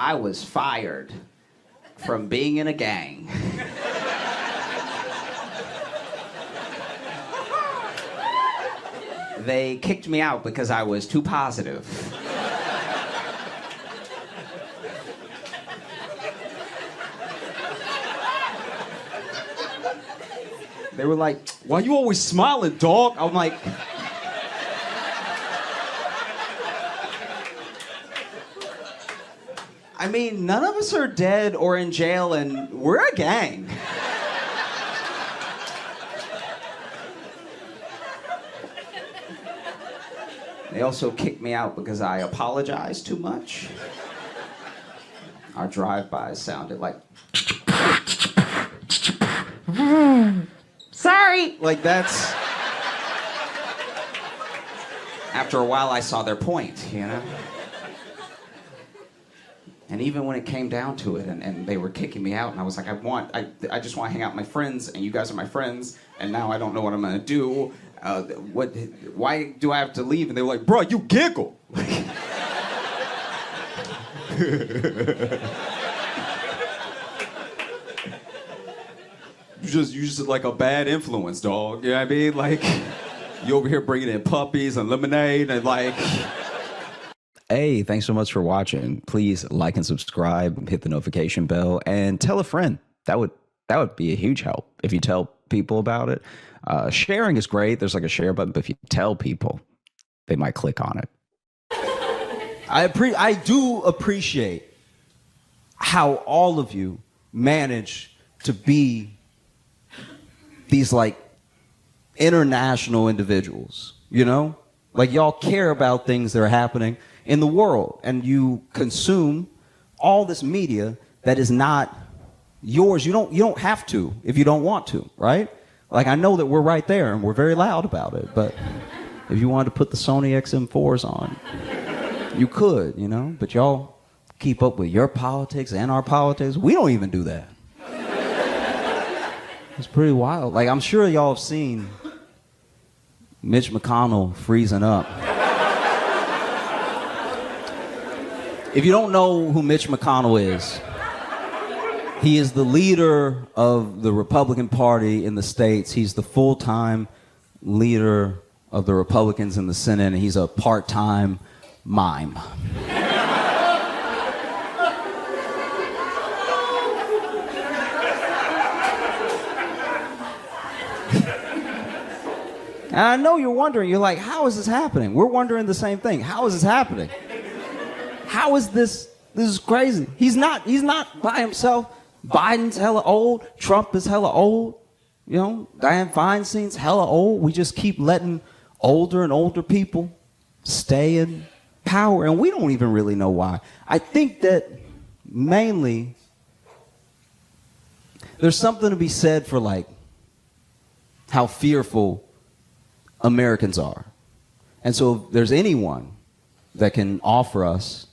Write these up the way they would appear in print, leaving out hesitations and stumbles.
I was fired from being in a gang. They kicked me out because I was too positive. They were like, "Why you always smiling, dog?" I'm like, I mean, none of us are dead or in jail, and we're a gang. They also kicked me out because I apologized too much. Our drive-bys sounded like, sorry. Like that's... After a while, I saw their point, you know? And even when it came down to it, and they were kicking me out, and I was like, I just want to hang out with my friends, and you guys are my friends, and now I don't know what I'm gonna do. Why do I have to leave? And they were like, bro, you giggle. You just like a bad influence, dog. You know what I mean? Like, you over here bringing in puppies and lemonade and like... Hey, thanks so much for watching. Please like and subscribe, hit the notification bell, and tell a friend. That would be a huge help if you tell people about it. Sharing is great. There's like a share button, but if you tell people, they might click on it. I do appreciate how all of you manage to be these like international individuals, you know? Like y'all care about things that are happening in the world, and you consume all this media that is not yours. You don't have to if you don't want to, right? Like, I know that we're right there and we're very loud about it, but if you wanted to put the Sony XM4s on, you could, you know? But y'all keep up with your politics and our politics. We don't even do that. It's pretty wild. Like, I'm sure y'all have seen Mitch McConnell freezing up. If you don't know who Mitch McConnell is, he is the leader of the Republican Party in the States. He's the full-time leader of the Republicans in the Senate, and he's a part-time mime. And I know you're wondering, you're like, how is this happening? We're wondering the same thing. How is this happening? How is this? This is crazy. He's not by himself. Biden's hella old. Trump is hella old. You know, Dianne Feinstein's hella old. We just keep letting older and older people stay in power, and we don't even really know why. I think that mainly there's something to be said for like how fearful Americans are. And so if there's anyone that can offer us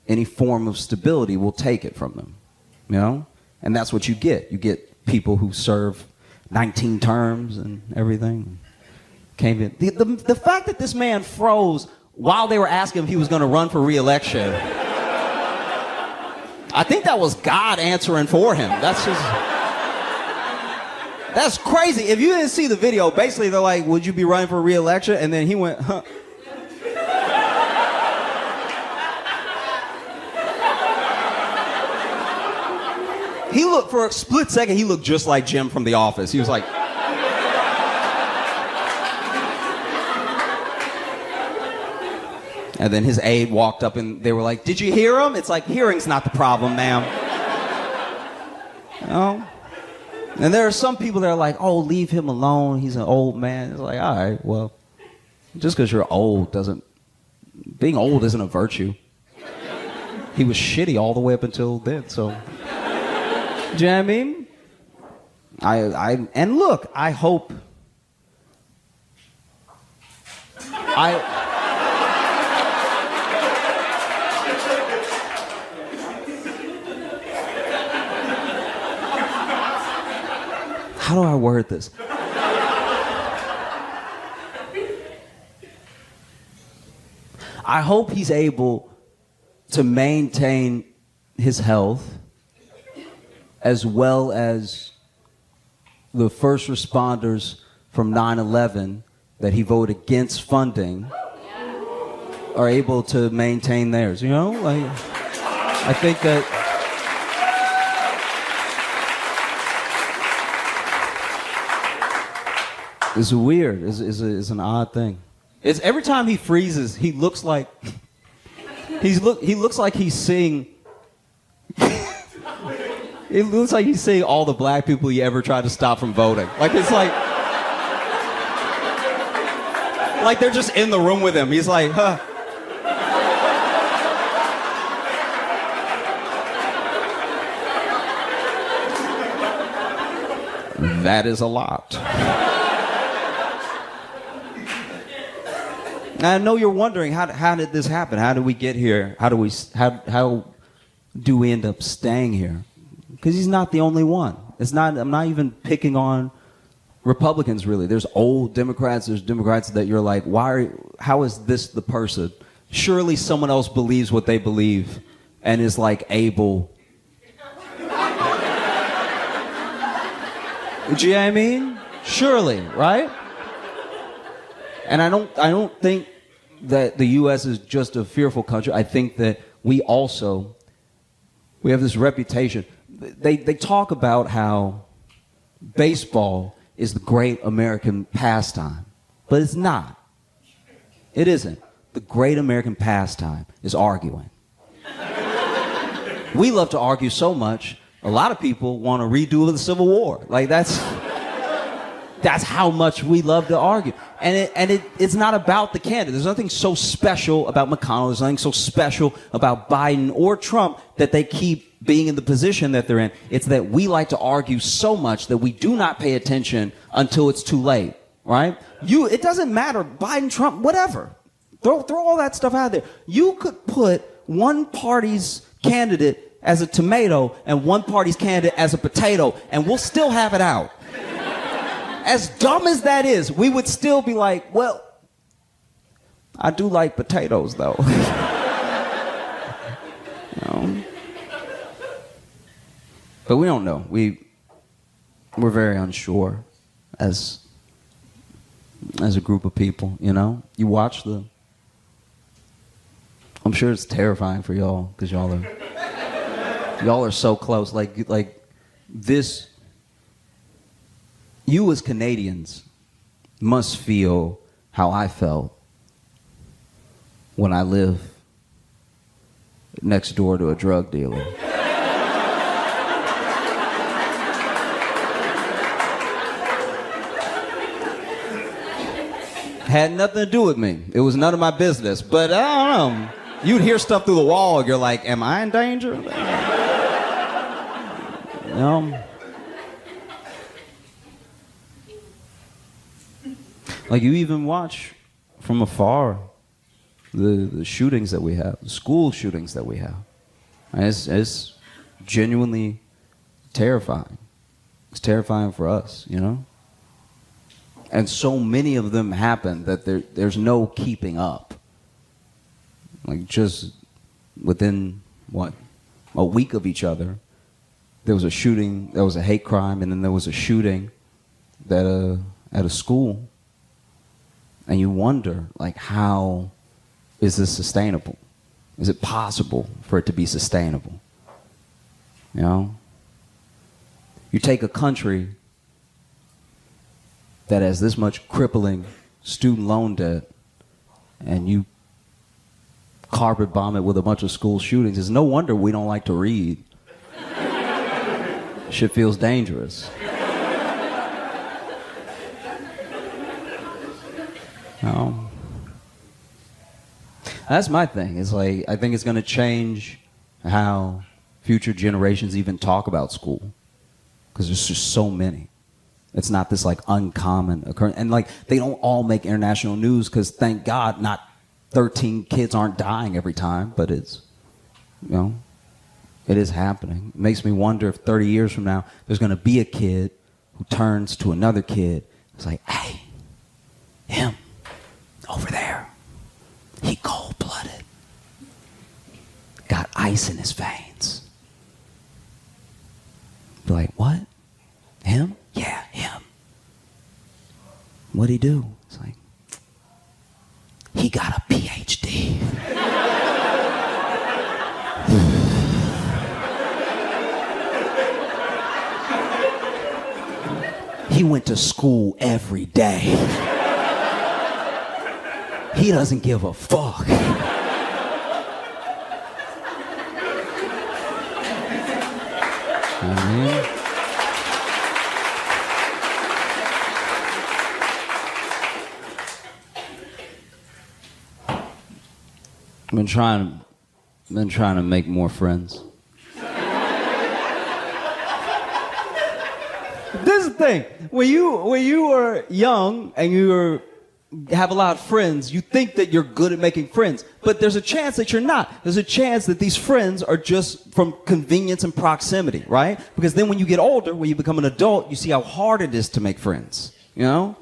any form of stability, we'll take it from them, you know? And that's what you get. You get people who serve 19 terms and everything. Came in. The fact that this man froze while they were asking if he was going to run for re-election, I think that was God answering for him. That's crazy. If you didn't see the video, basically they're like, would you be running for re-election? And then he went, huh. He looked, for a split second, he looked just like Jim from The Office. He was like... And then his aide walked up and they were like, did you hear him? It's like, hearing's not the problem, ma'am. You know? And there are some people that are like, oh, leave him alone. He's an old man. It's like, all right, well, just because you're old doesn't... Being old isn't a virtue. He was shitty all the way up until then, so... Do you know what I mean? And look, I hope... How do I word this? I hope he's able to maintain his health, as well as the first responders from 9/11 that he voted against funding are able to maintain theirs. You know, like, I think that it's weird. It's an odd thing. It's every time he freezes, he looks like he looks like he's seeing. It looks like he's seeing all the black people he ever tried to stop from voting. Like it's like they're just in the room with him. He's like, huh. That is a lot. I know you're wondering, how did this happen? How did we get here? How do we end up staying here? Because he's not the only one. I'm not even picking on Republicans, really. There's old Democrats. There's Democrats that you're like, how is this the person? Surely someone else believes what they believe and is like able. Do you know what I mean? Surely, right? And I don't think that the U.S. is just a fearful country. I think that we have this reputation. They talk about how baseball is the great American pastime, but it's not. It isn't. The great American pastime is arguing. We love to argue so much. A lot of people want to redo the Civil War. Like that's how much we love to argue. And it's not about the candidate. There's nothing so special about McConnell. There's nothing so special about Biden or Trump that they keep being in the position that they're in. It's that we like to argue so much that we do not pay attention until it's too late, right? It doesn't matter, Biden, Trump, whatever. Throw all that stuff out there. You could put one party's candidate as a tomato and one party's candidate as a potato, and we'll still have it out. As dumb as that is, we would still be like, well, I do like potatoes, though. But we don't know. We're very unsure as a group of people, you know? You watch I'm sure it's terrifying for y'all, because y'all are so close. Like this, you as Canadians must feel how I felt when I lived next door to a drug dealer. Had nothing to do with me. It was none of my business. But I don't know. You'd hear stuff through the wall and you're like, am I in danger? Like you even watch from afar the shootings that we have, the school shootings that we have. And it's genuinely terrifying. It's terrifying for us, you know? And so many of them happen that there's no keeping up. Like just within, a week of each other, there was a shooting, there was a hate crime, and then there was a shooting at a school. And you wonder, like, how is this sustainable? Is it possible for it to be sustainable? You know? You take a country that has this much crippling student loan debt and you carpet bomb it with a bunch of school shootings. It's no wonder we don't like to read. Shit feels dangerous. That's my thing. It's like, I think it's going to change how future generations even talk about school, because there's just so many. It's not this like uncommon occurrence. And like, they don't all make international news because thank God not 13 kids aren't dying every time, but it's, you know, it is happening. It makes me wonder if 30 years from now, there's going to be a kid who turns to another kid. It's like, hey, him over there, he cold-blooded, got ice in his veins. Be like, what? Him? Yeah, him. What'd he do? It's like, he got a PhD. He went to school every day. He doesn't give a fuck. I've been trying to make more friends. This is the thing. When you are young and have a lot of friends, you think that you're good at making friends. But there's a chance that you're not. There's a chance that these friends are just from convenience and proximity, right? Because then when you get older, when you become an adult, you see how hard it is to make friends, you know?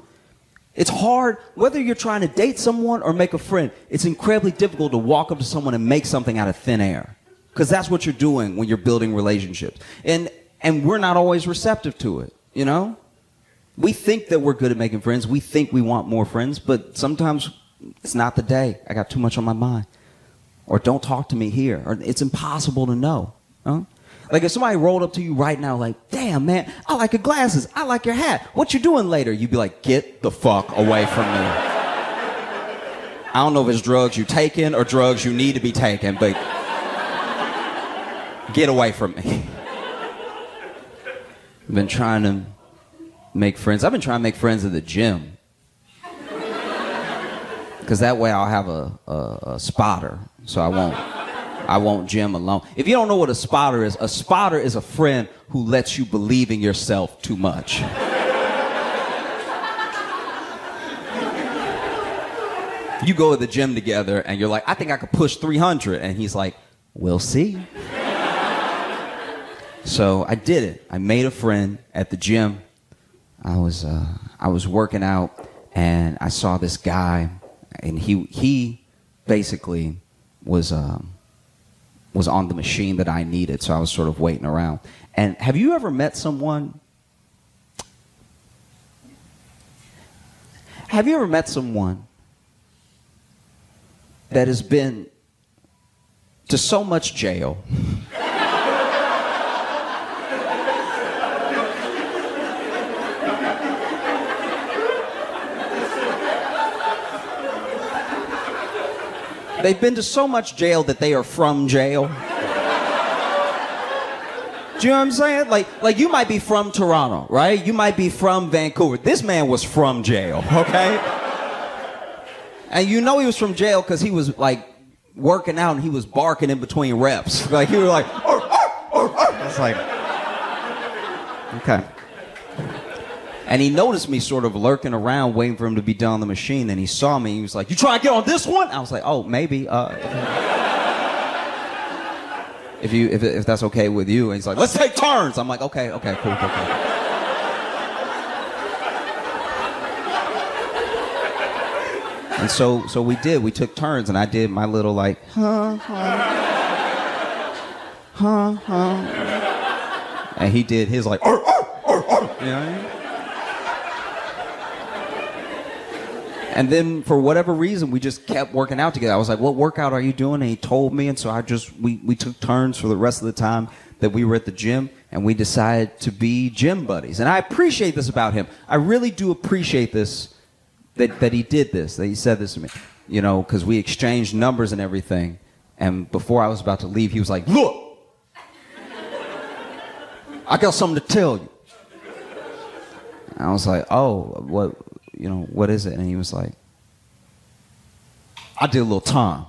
It's hard, whether you're trying to date someone or make a friend, it's incredibly difficult to walk up to someone and make something out of thin air. Because that's what you're doing when you're building relationships. And we're not always receptive to it, you know? We think that we're good at making friends. We think we want more friends, but sometimes it's not the day. I got too much on my mind. Or don't talk to me here. Or it's impossible to know. Huh? Like if somebody rolled up to you right now like, damn, man, I like your glasses. I like your hat. What you doing later? You'd be like, get the fuck away from me. I don't know if it's drugs you taking or drugs you need to be taking, but get away from me. I've been trying to make friends. I've been trying to make friends at the gym. Because that way I'll have a spotter, so I won't gym alone. If you don't know what a spotter is a friend who lets you believe in yourself too much. You go to the gym together and you're like, I think I could push 300. And he's like, we'll see. So I did it. I made a friend at the gym. I was working out and I saw this guy and he basically was on the machine that I needed, so I was sort of waiting around. And have you ever met someone that has been to so much jail they've been to so much jail that they are from jail? Do you know what I'm saying? Like you might be from Toronto, right? You might be from Vancouver. This man was from jail, okay? And you know he was from jail because he was like working out and he was barking in between reps. Like he was like, arr, arr, arr, arr. It's like, okay. And he noticed me sort of lurking around waiting for him to be done on the machine. And he saw me. He was like, you trying to get on this one? I was like, oh, maybe. If that's okay with you. And he's like, let's take turns. I'm like, okay, cool. And so we did. We took turns, and I did my little like, and he did his like, arr, arr, arr, arr. You know what I mean? And then for whatever reason, we just kept working out together. I was like, what workout are you doing? And he told me. And so we took turns for the rest of the time that we were at the gym. And we decided to be gym buddies. And I appreciate this about him. I really do appreciate this, that he did this, that he said this to me. You know, because we exchanged numbers and everything. And before I was about to leave, he was like, look, I got something to tell you. And I was like, oh, what? You know, what is it? And he was like, I did a little time.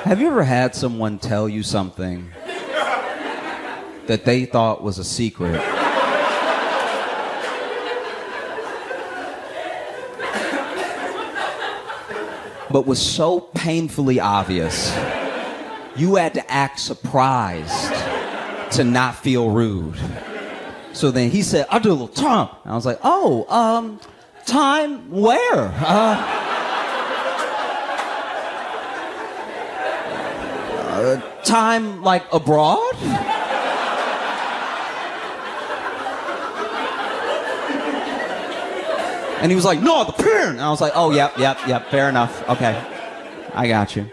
Have you ever had someone tell you something that they thought was a secret? But was so painfully obvious, you had to act surprised to not feel rude. So then he said, I do a little time. And I was like, Time where? Time like abroad? And he was like, no, the pen. And I was like, oh, yep, fair enough. Okay, I got you.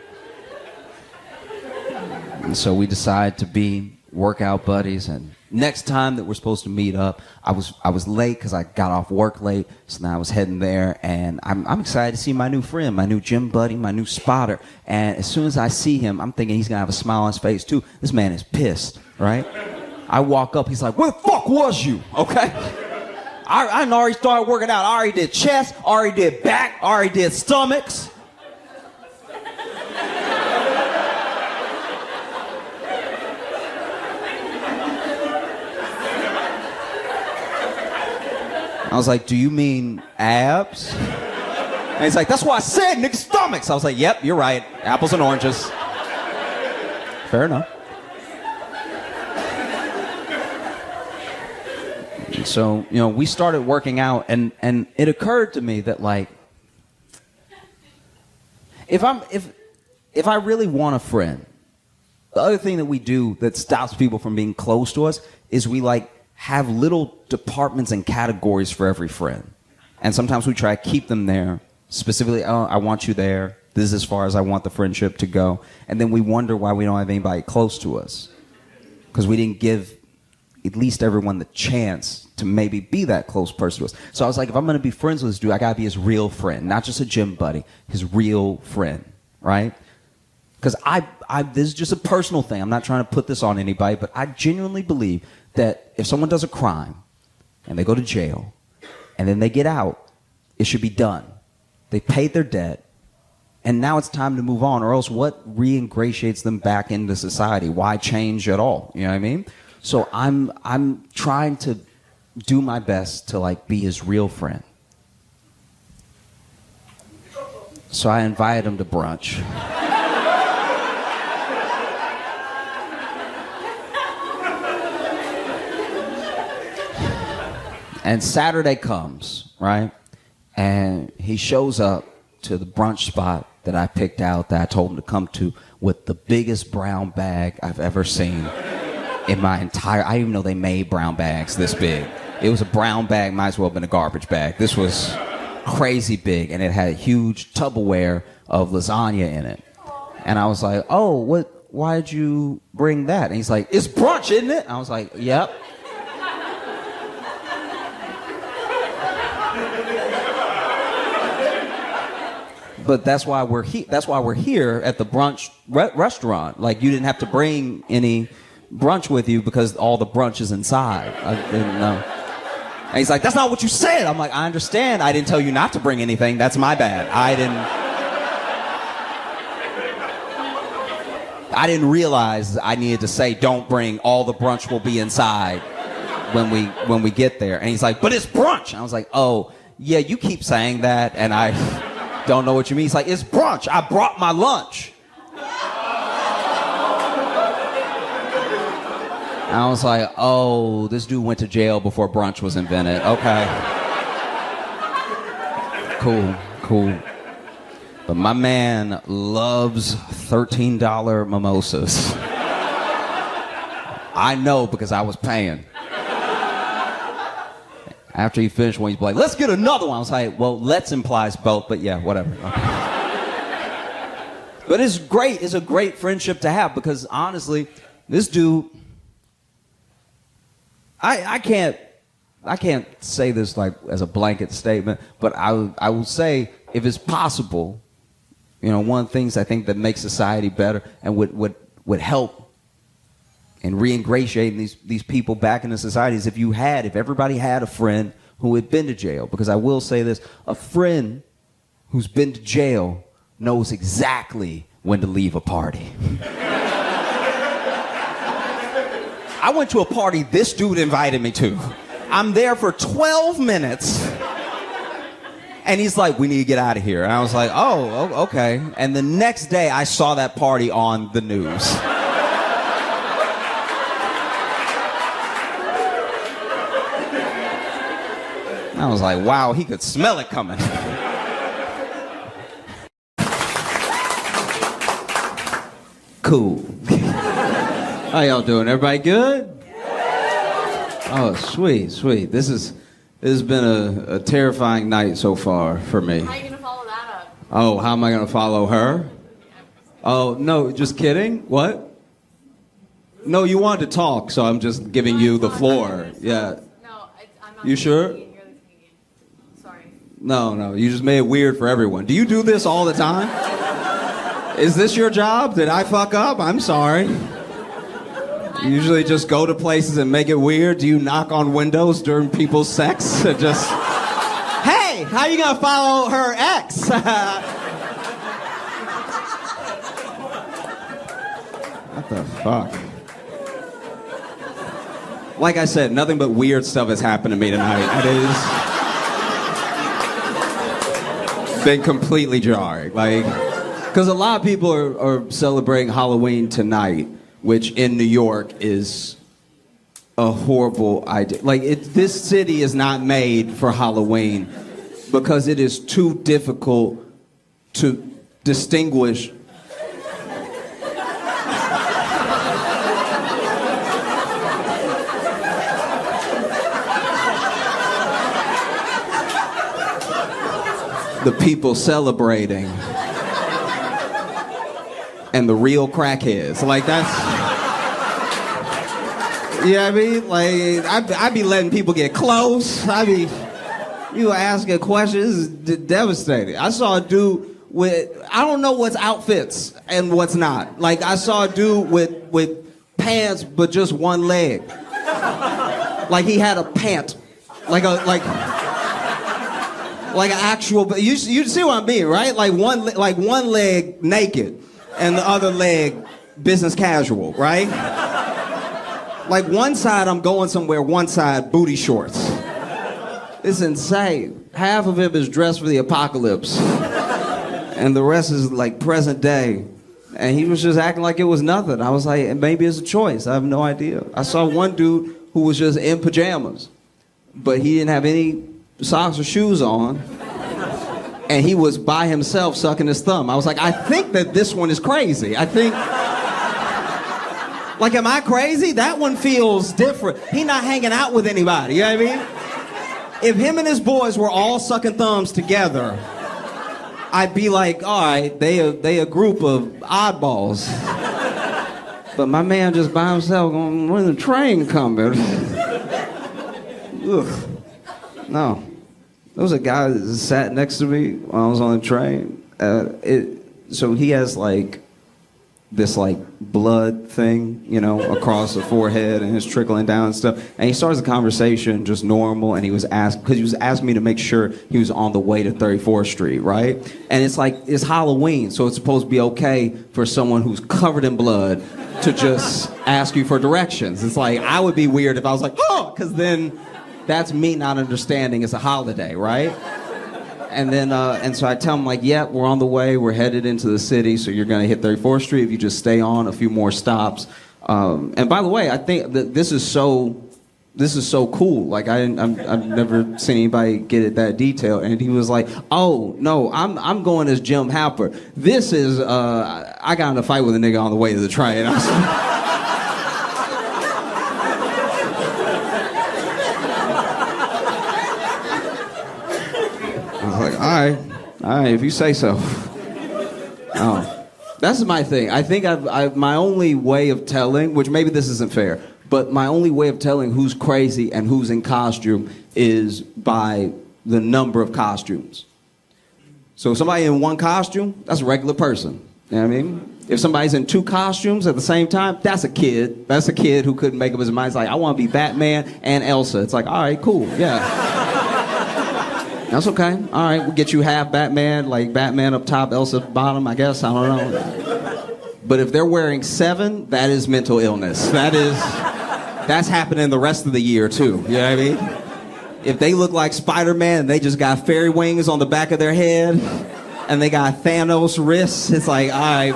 And so we decided to be workout buddies. And next time that we're supposed to meet up, I was late because I got off work late. So now I was heading there, and I'm excited to see my new friend, my new gym buddy, my new spotter. And as soon as I see him, I'm thinking he's gonna have a smile on his face too. This man is pissed, right? I walk up, he's like, where the fuck was you? Okay. I already started working out. I already did chest, already did back, already did stomachs. I was like, do you mean abs? And he's like, that's what I said, nigga, stomachs. I was like, yep, you're right. Apples and oranges. Fair enough. So, we started working out, and it occurred to me that, like, if I really want a friend, the other thing that we do that stops people from being close to us is we, like, have little departments and categories for every friend. And sometimes we try to keep them there, specifically, oh, I want you there. This is as far as I want the friendship to go. And then we wonder why we don't have anybody close to us, because we didn't give at least everyone the chance to maybe be that close person to us. So I was like, if I'm going to be friends with this dude, I got to be his real friend, not just a gym buddy, his real friend, right? Because this is just a personal thing. I'm not trying to put this on anybody, but I genuinely believe that if someone does a crime and they go to jail and then they get out, it should be done. They paid their debt, and now it's time to move on, or else what reingratiates them back into society? Why change at all? You know what I mean? So I'm trying to do my best to, like, be his real friend. So I invited him to brunch. And Saturday comes, right? And he shows up to the brunch spot that I picked out, that I told him to come to, with the biggest brown bag I've ever seen in my entire... I didn't even know they made brown bags this big. It was a brown bag, might as well have been a garbage bag. This was crazy big, and it had a huge Tupperware of lasagna in it. And I was like, oh, why did you bring that? And he's like, it's brunch, isn't it? And I was like, yep. But that's why we're here at the brunch restaurant. Like, you didn't have to bring any brunch with you because all the brunch is inside. I didn't know. And he's like, that's not what you said. I'm like, I understand. I didn't tell you not to bring anything. That's my bad. I didn't realize I needed to say, don't bring, all the brunch will be inside when we get there. And he's like, but it's brunch. And I was like, oh, yeah, you keep saying that, and I don't know what you mean. He's like, it's brunch. I brought my lunch. And I was like, oh, this dude went to jail before brunch was invented. Okay. Cool. But my man loves $13 mimosas. I know, because I was paying. After he finished one, he's like, let's get another one. I was like, well, let's implies both, but yeah, whatever. Okay. But it's great. It's a great friendship to have, because honestly, this dude, I can't say this like as a blanket statement, but I will say, if it's possible, one of the things I think that makes society better and would help in reingratiating these people back into society is if everybody had a friend who had been to jail. Because I will say this, a friend who's been to jail knows exactly when to leave a party. I went to a party this dude invited me to. I'm there for 12 minutes. And he's like, we need to get out of here. And I was like, oh, okay. And the next day, I saw that party on the news. I was like, wow, he could smell it coming. Cool. How y'all doing? Everybody good? Oh, sweet, sweet. This has been a terrifying night so far for me. How are you going to follow that up? Oh, how am I going to follow her? Oh, no, just kidding. What? No, you wanted to talk, so I'm just giving you the floor. Yeah. No, I'm not. You sure? You're the comedian. Sorry. No, you just made it weird for everyone. Do you do this all the time? Is this your job? Did I fuck up? I'm sorry. You usually just go to places and make it weird. Do you knock on windows during people's sex? Just, hey, how you gonna follow her ex? What the fuck? Like I said, nothing but weird stuff has happened to me tonight. It has been completely jarring. Because a lot of people are celebrating Halloween tonight, which in New York is a horrible idea. This city is not made for Halloween because it is too difficult to distinguish the people celebrating and the real crackheads. You know what I mean? I be letting people get close. You asking questions, this is devastating. I saw a dude with, I don't know what's outfits and what's not. I saw a dude with pants, but just one leg. He had a pant. Like an actual, but you see what I mean, right? One leg naked and the other leg business casual, right? One side I'm going somewhere, one side booty shorts. It's insane. Half of him is dressed for the apocalypse and the rest is present day. And he was just acting like it was nothing. I was like, maybe it's a choice. I have no idea. I saw one dude who was just in pajamas, but he didn't have any socks or shoes on, and he was by himself sucking his thumb. I was like, I think that this one is crazy. Am I crazy? That one feels different. He not hanging out with anybody, you know what I mean? If him and his boys were all sucking thumbs together, I'd be like, all right, they a group of oddballs. But my man just by himself going, when the train coming? Ugh. No. There was a guy that sat next to me when I was on the train. So he has this blood thing, across the forehead, and it's trickling down and stuff. And he starts the conversation just normal, and he was asking me to make sure he was on the way to 34th Street, right? And it's Halloween, so it's supposed to be okay for someone who's covered in blood to just ask you for directions. It's I would be weird if I was oh, because then that's me not understanding it's a holiday, right? And then, so I tell him yeah, we're on the way. We're headed into the city, so you're gonna hit 34th Street if you just stay on a few more stops. And by the way, I think that this is so cool. I've never seen anybody get it that detailed. And he was like, oh no, I'm going as Jim Halper. This is I got in a fight with a nigga on the way to the train. All right, if you say so. Oh, that's my thing. I think my only way of telling, which maybe this isn't fair, but my only way of telling who's crazy and who's in costume is by the number of costumes. So if somebody in one costume, that's a regular person. You know what I mean? If somebody's in two costumes at the same time, that's a kid. That's a kid who couldn't make up his mind. It's I want to be Batman and Elsa. It's all right, cool, yeah. That's okay. All right, we'll get you half Batman, Batman up top, Elsa bottom, I guess. I don't know. But if they're wearing 7, that is mental illness. That's happening the rest of the year, too. You know what I mean? If they look like Spider-Man and they just got fairy wings on the back of their head and they got Thanos wrists, it's all right,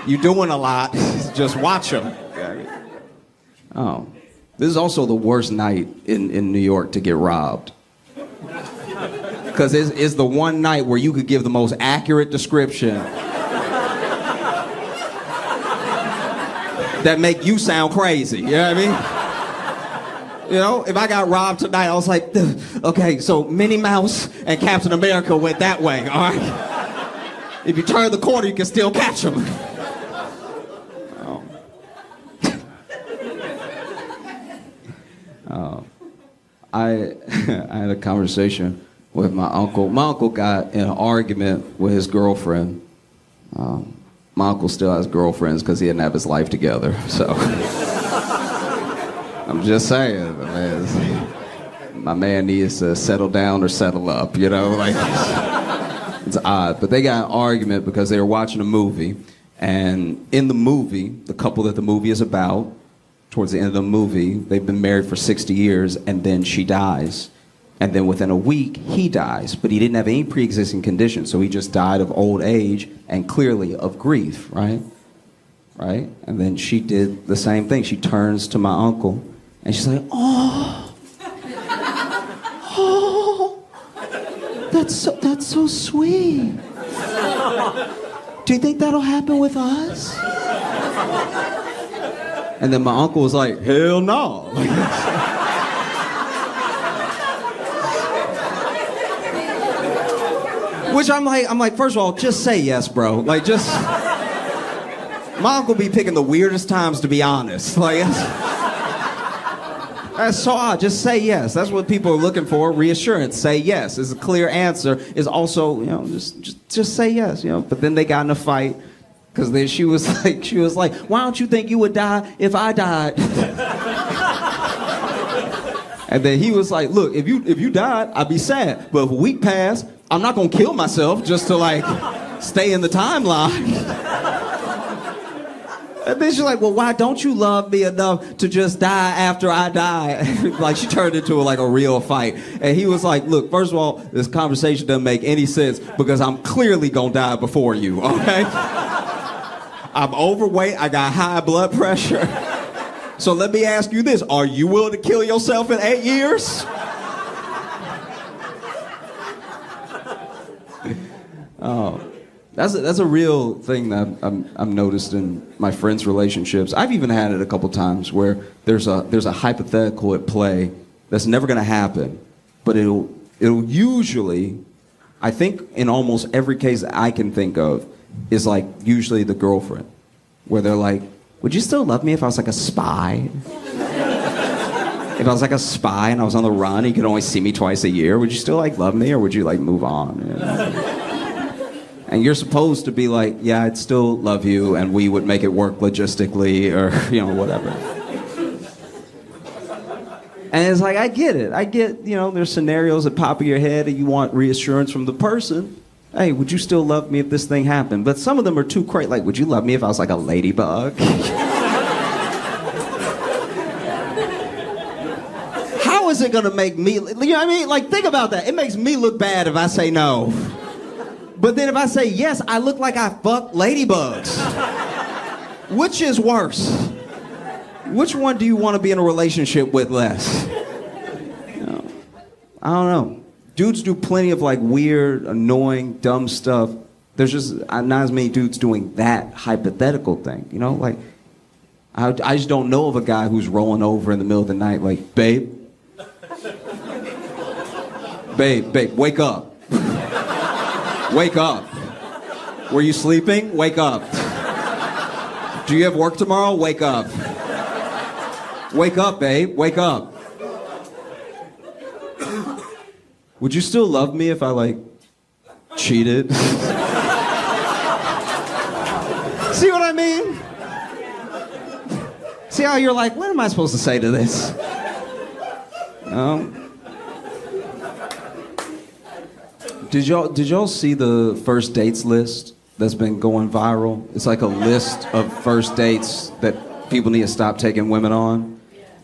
you're doing a lot. Just watch them. Oh. This is also the worst night in New York to get robbed. Because it's the one night where you could give the most accurate description that make you sound crazy. You know what I mean? You know, if I got robbed tonight, I was like, okay, so Minnie Mouse and Captain America went that way, all right? If you turn the corner, you can still catch them. I had a conversation with my uncle. My uncle got in an argument with his girlfriend. My uncle still has girlfriends because he didn't have his life together, so... I'm just saying, my man needs to settle down or settle up, you know? Like, it's odd. But they got an argument because they were watching a movie, and in the movie, the couple that the movie is about, towards the end of the movie, they've been married for 60 years, and then she dies. And then within a week, he dies. But he didn't have any pre-existing conditions, so he just died of old age and clearly of grief, right? Right? And then she did the same thing. She turns to my uncle, and she's like, oh, that's so sweet. Do you think that'll happen with us? And then my uncle was like, hell no. Which I'm like, first of all, just say yes, bro. Like, just... My uncle be picking the weirdest times to be honest. Like, that's so odd. Just say yes. That's what people are looking for. Reassurance. Say yes. Is a clear answer. Is also, you know, just say yes. You know. But then they got in a fight because then she was like, why don't you think you would die if I died? And then he was like, look, if you died, I'd be sad. But if a week passed, I'm not gonna kill myself just to like stay in the timeline. And then she's like, well, why don't you love me enough to just die after I die? Like, she turned into like a real fight. And he was like, look, first of all, this conversation doesn't make any sense because I'm clearly gonna die before you, okay? I'm overweight, I got high blood pressure. So let me ask you this, are you willing to kill yourself in 8 years? Oh. That's a real thing that I'm noticed in my friends' relationships. I've even had it a couple times where there's a hypothetical at play that's never going to happen, but it'll usually, I think in almost every case that I can think of, is like usually the girlfriend, where they're like, would you still love me if I was like a spy? If I was like a spy and I was on the run, you could only see me twice a year, would you still like love me or would you like move on? You know? And you're supposed to be like, yeah, I'd still love you, and we would make it work logistically, or, you know, whatever. And it's like, I get it. I get, you know, there's scenarios that pop in your head, and you want reassurance from the person. Hey, would you still love me if this thing happened? But some of them are too crazy. Like, would you love me if I was like a ladybug? How is it going to make me, you know what I mean? Like, think about that. It makes me look bad if I say no. But then if I say yes, I look like I fucked ladybugs. Which is worse? Which one do you want to be in a relationship with less? You know, I don't know. Dudes do plenty of like weird, annoying, dumb stuff. There's just not as many dudes doing that hypothetical thing. You know, like, I just don't know of a guy who's rolling over in the middle of the night like, babe, wake up. Wake up. Were you sleeping? Wake up. Do you have work tomorrow? Wake up. Wake up, babe. Wake up. Would you still love me if I, like, cheated? See what I mean? See how you're like, what am I supposed to say to this? Did y'all see the first dates list that's been going viral? It's like a list of first dates that people need to stop taking women on.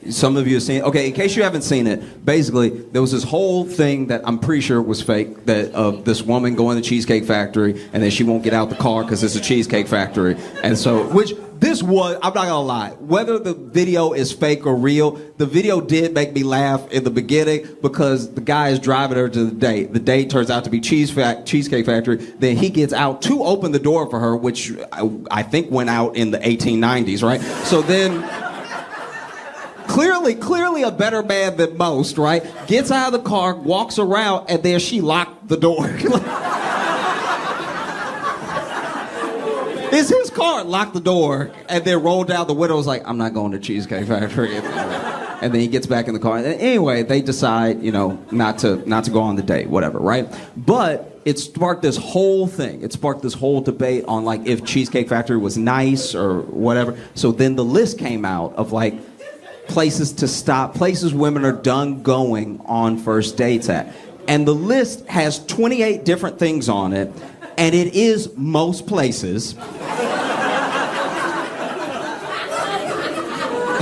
Some of you have seen it. Okay, in case you haven't seen it, basically, there was this whole thing that I'm pretty sure was fake, that of this woman going to the Cheesecake Factory, and then she won't get out the car because it's a Cheesecake Factory. And so, which, this was, I'm not gonna lie, whether the video is fake or real, the video did make me laugh in the beginning because the guy is driving her to the date. The date turns out to be Cheesecake Factory. Then he gets out to open the door for her, which I think went out in the 1890s, right? So then, clearly a better man than most, right? Gets out of the car, walks around, and there she locked the door. It's his car, locked the door, and then rolled down the window. Was like, I'm not going to Cheesecake Factory. And then he gets back in the car. And anyway, they decide, not to go on the date, whatever, right? But it sparked this whole thing. It sparked this whole debate on like if Cheesecake Factory was nice or whatever. So then the list came out of like places to stop, places women are done going on first dates at. And the list has 28 different things on it. And it is most places.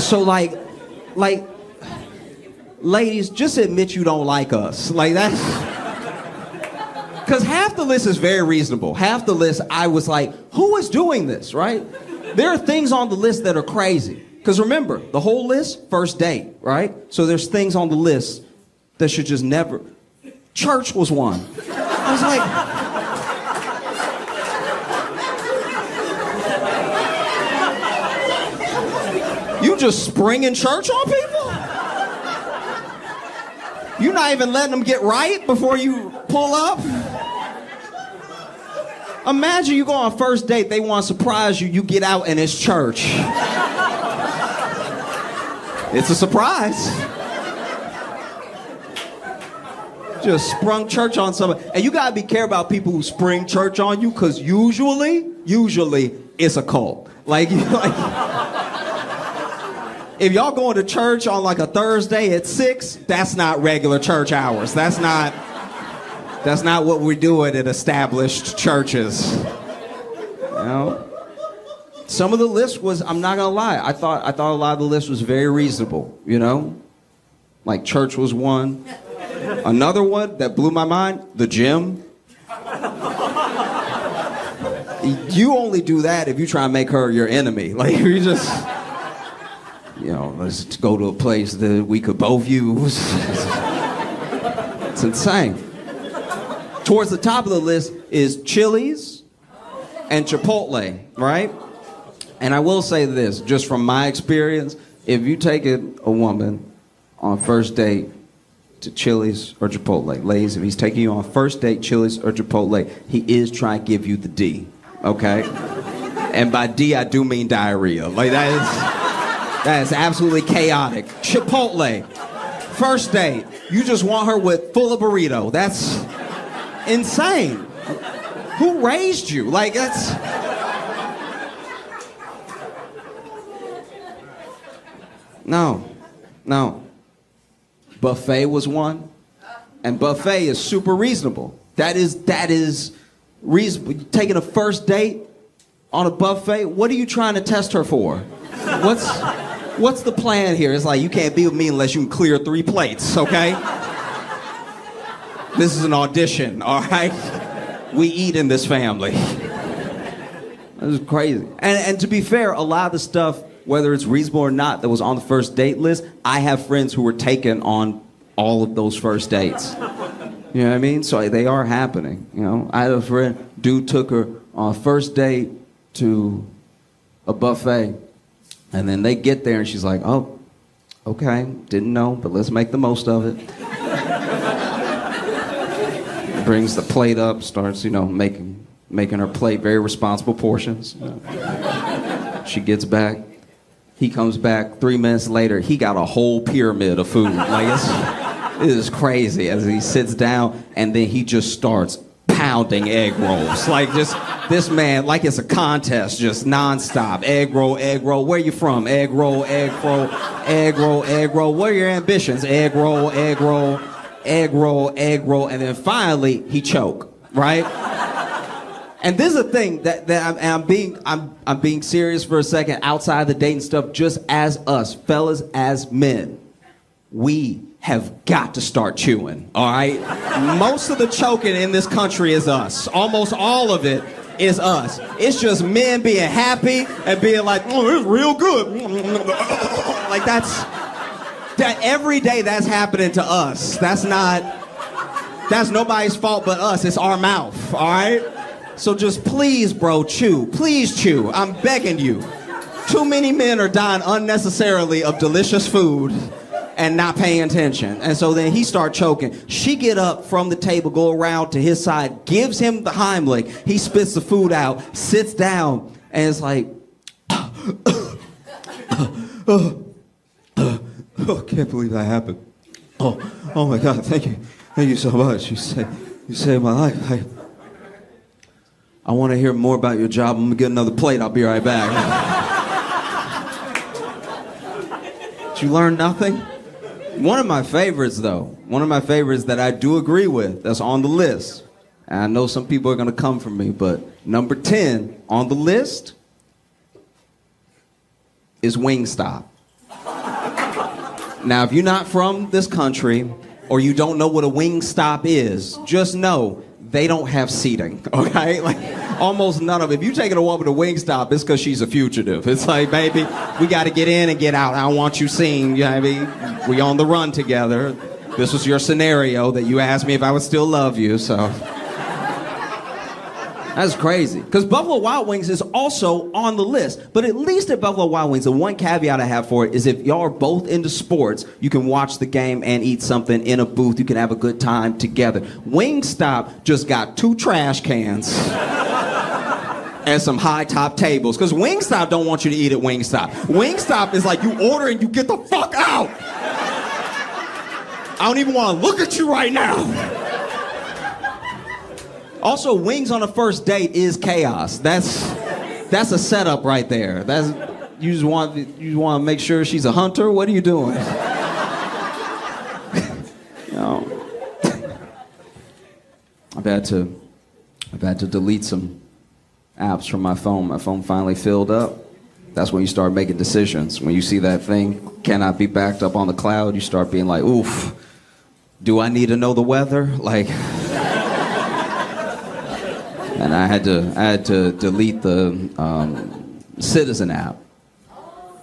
So like, ladies, just admit you don't like us. Like that's, because half the list is very reasonable. Half the list, I was like, who is doing this, right? There are things on the list that are crazy. Because remember, the whole list, first date, right? So there's things on the list that should just never, church was one. I was like, you just springing church on people? You not even letting them get right before you pull up? Imagine you go on first date, they want to surprise you, you get out and it's church. It's a surprise. Just sprung church on somebody. And you gotta be careful about people who spring church on you, because usually it's a cult. Like if y'all going to church on like a Thursday at 6, that's not regular church hours. That's not what we're doing at established churches. Some of the list was, I'm not gonna lie, I thought a lot of the list was very reasonable, Like church was one. Another one that blew my mind, the gym. You only do that if you try and make her your enemy. Like you just, let's go to a place that we could both use. It's insane. Towards the top of the list is Chili's and Chipotle, right? And I will say this, just from my experience, if you take a woman on first date to Chili's or Chipotle, ladies, if he's taking you on first date, Chili's or Chipotle, he is trying to give you the D, okay? And by D, I do mean diarrhea. Like that is absolutely chaotic. Chipotle, first date, you just want her with full of burrito. That's insane. Who raised you? Like that's... No. Buffet was one. And buffet is super reasonable. That is reasonable. You're taking a first date on a buffet, what are you trying to test her for? What's the plan here? It's like, you can't be with me unless you can clear 3 plates, okay? This is an audition, all right? We eat in this family. This is crazy. And to be fair, a lot of the stuff, whether it's reasonable or not, that was on the first date list, I have friends who were taken on all of those first dates. You know what I mean? So they are happening, I had a friend, dude took her on a first date to a buffet. And then they get there and she's like, oh, okay, didn't know, but let's make the most of it. Brings the plate up, starts, making her plate very responsible portions. She gets back. He comes back 3 minutes later. He got a whole pyramid of food. Like it is crazy as he sits down and then he just starts pounding egg rolls. Like just this man, like it's a contest, just nonstop. Egg roll, egg roll. Where you from? Egg roll, egg roll, egg roll, egg roll. What are your ambitions? Egg roll, egg roll, egg roll, egg roll. And then finally he choke, right? And this is a thing that I'm being serious for a second. Outside the dating stuff, just as us, fellas, as men, we have got to start chewing, all right? Most of the choking in this country is us. Almost all of it is us. It's just men being happy and being like, oh, it's real good. Like that every day that's happening to us. That's nobody's fault but us. It's our mouth, all right? So just please, bro, chew. Please chew. I'm begging you. Too many men are dying unnecessarily of delicious food and not paying attention. And so then he start choking. She get up from the table, go around to his side, gives him the Heimlich. He spits the food out, sits down, and it's like, oh, can't believe that happened. Oh my God, thank you so much. You saved my life. I want to hear more about your job. I'm gonna get another plate. I'll be right back. Did you learn nothing? One of my favorites, though, that I do agree with, that's on the list, and I know some people are going to come for me, but number 10 on the list is Wingstop. Now, if you're not from this country or you don't know what a Wingstop is, just know they don't have seating, okay? Like, almost none of it. If you're taking a woman to Wingstop, it's because she's a fugitive. It's like, baby, we got to get in and get out. I don't want you seen, you know what I mean? We on the run together. This was your scenario that you asked me if I would still love you, so. That's crazy. Because Buffalo Wild Wings is also on the list. But at least at Buffalo Wild Wings, the one caveat I have for it is if y'all are both into sports, you can watch the game and eat something in a booth. You can have a good time together. Wingstop just got 2 trash cans and some high-top tables. Because Wingstop don't want you to eat at Wingstop. Wingstop is like you order and you get the fuck out. I don't even want to look at you right now. Also, wings on a first date is chaos. That's a setup right there. You just want to make sure she's a hunter. What are you doing? You know, I've had to delete some apps from my phone. My phone finally filled up. That's when you start making decisions. When you see that thing cannot be backed up on the cloud, you start being like, oof, do I need to know the weather? Like. And I had to delete the Citizen app.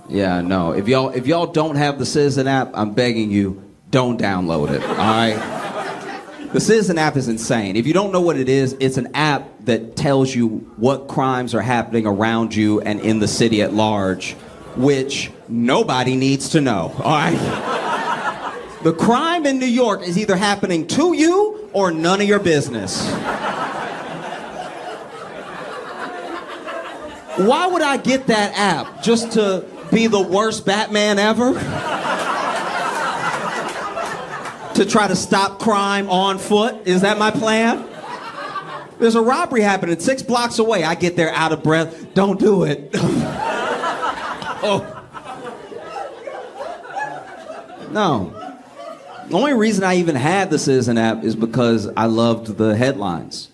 Yeah, no. If y'all don't have the Citizen app, I'm begging you, don't download it. All right. The Citizen app is insane. If you don't know what it is, it's an app that tells you what crimes are happening around you and in the city at large, which nobody needs to know. All right. The crime in New York is either happening to you or none of your business. Why would I get that app? Just to be the worst Batman ever? To try to stop crime on foot? Is that my plan? There's a robbery happening 6 blocks away. I get there out of breath. Don't do it. Oh. No. The only reason I even had the Citizen app is because I loved the headlines.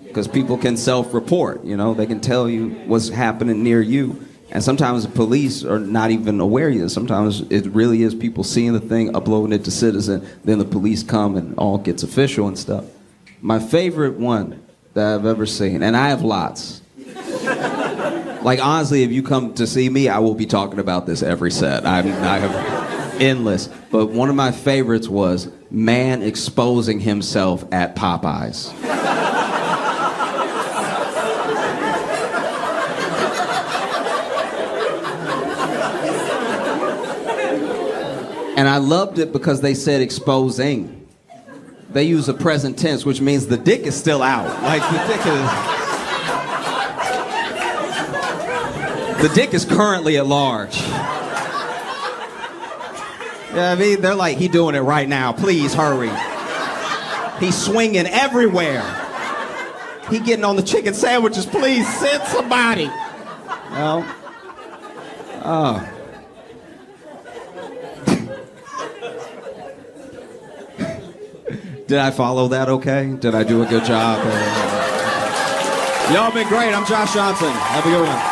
Because people can self-report, you know, they can tell you what's happening near you. And sometimes the police are not even aware of it. Sometimes it really is people seeing the thing, uploading it to Citizen, then the police come and all gets official and stuff. My favorite one that I've ever seen, and I have lots. Like, honestly, if you come to see me, I will be talking about this every set. I have endless. But one of my favorites was man exposing himself at Popeyes. And I loved it because they said exposing. They use a present tense, which means the dick is still out. Like, the dick is currently at large. Yeah, I mean, they're like, he doing it right now. Please hurry. He's swinging everywhere. He getting on the chicken sandwiches. Please send somebody. No. Oh. Did I follow that okay? Did I do a good job? Y'all been great. I'm Josh Johnson. Have a good one.